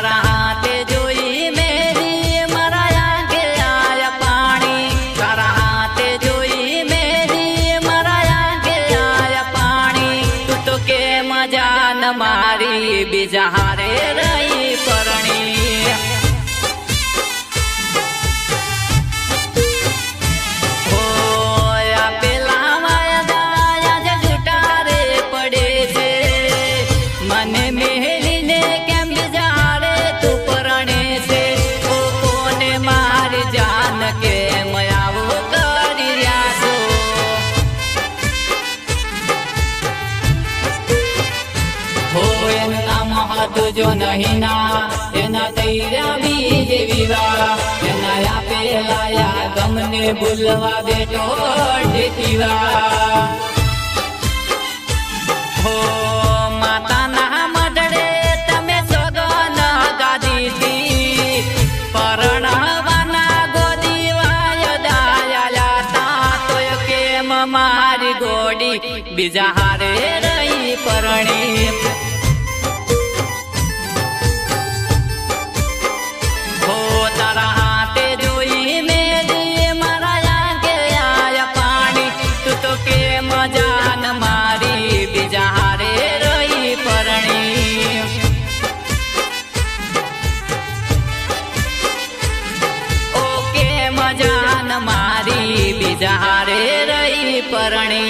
तारा हाथे जोई मेरी मारा आंखे आया पानी। तारा हाथे जोई मेरी मारा आंखे आया पानी। तू तो के मजा न मारी बीजा हारे रही परणी। जो नहीं ना एना तैरा बीज विवाह एना पेलाया गमने बुलवा बेटो ढीवा। हो माता ना मडड़े तमे सगन गादी थी परणावाना गोदीवाय दाया लाता तो के मारी गोडी बीजा हारे रही परणी। मारी बीजा हारे रही परणी।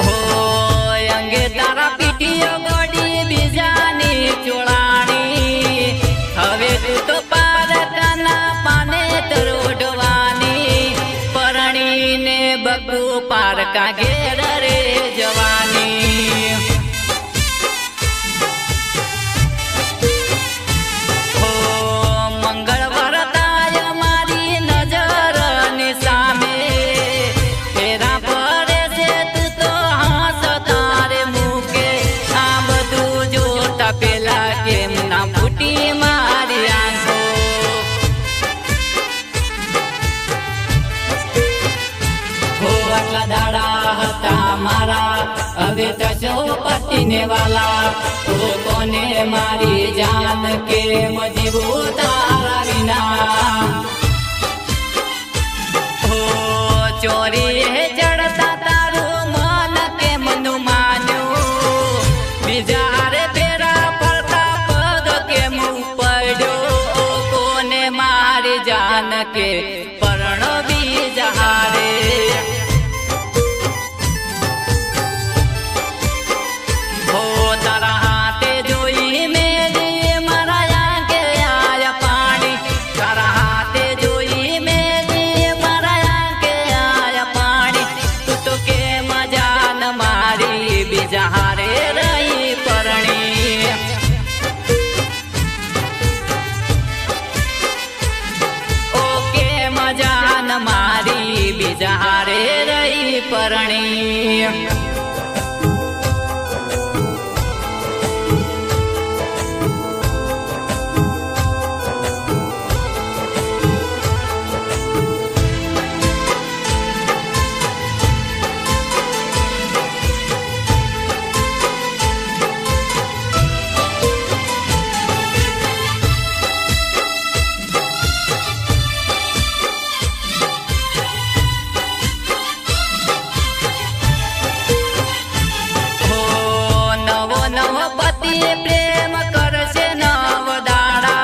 हो अंगे तारा पीटियो गोडी बीजानी चोड़ा। तो पार काना पाने तरोडवानी परणी ने बगू पार का घेर रे जवानी। हो मंगल वरताय मारी नजर ने सामे तेरा परे से तू तो हंस तारे मुके आ बधु जोता पेला के ना फूटी दाड़ा हता मारा अबे तशो पतिने वाला तो कोने मारी जान के मजबूत बिना। हो चोरी है चढ़ता तारू मन के मनु मान्यो बिजार तेरा पड़ता पग के मुँह पड़ो कोने मारी जान के परण बीज हारे। मारी बीजा हारे रही परणी। प्रेम कर से नव दाड़ा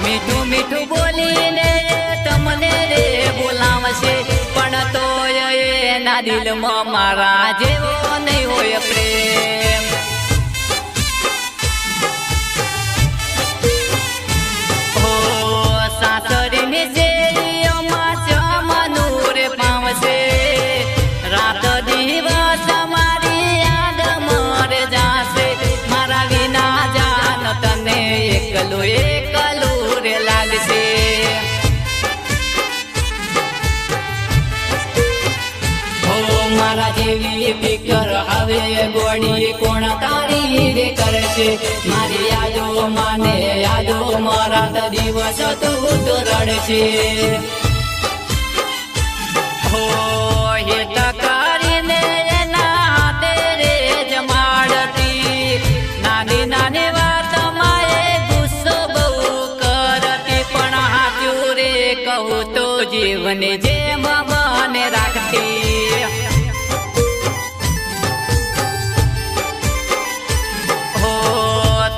मीठू मीठू बोली ने तमने रे बोलावशे पण तो ये ना दिल में मारा जेवो नहीं होय प्रेम। हो सासरी ने जेलियो माचा मनूरे पावसे रात दिवस मारी याद मर जासे मारा विना जान तने एकलो एकलो रे लागसे। हो मारा जेवी નથી ફિકર હવે ગોળી કોણ તારી રે કરશે મારી યાદો માને યાદો મારા દિવસ તું તો રડશે હો હેત કરીને એના હાથે રે જમાડતી નાની નાની વાતમાં એ ગુસ્સો બહુ કરતી પણ હાચું રે કહું તો જીવને જેમ મને રાખતી હો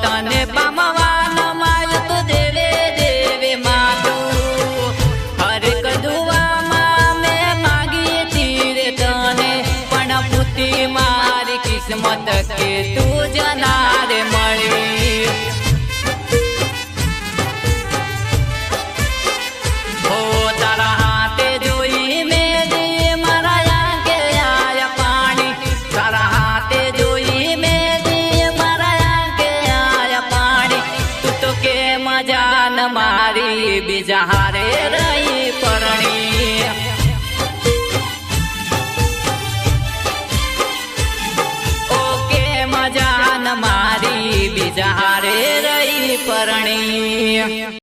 તને પામવાનો માય તો દેવે દેવે માતું હર કદુવામાં મેં માગી તીરે તને પણ પૂતી મારી કિસ્મત કે તું જનારે મળી હો તારા હાથે જોઈ મેલી મારા આંખે આયા પાણી તારા હાથે જોઈ મેલી મારા આંખે આયા પાણી તું તો કે મજાન મારી બીજા હારે રહી પરણી ઓકે મજાન મારી બીજા હારે રહી પરણી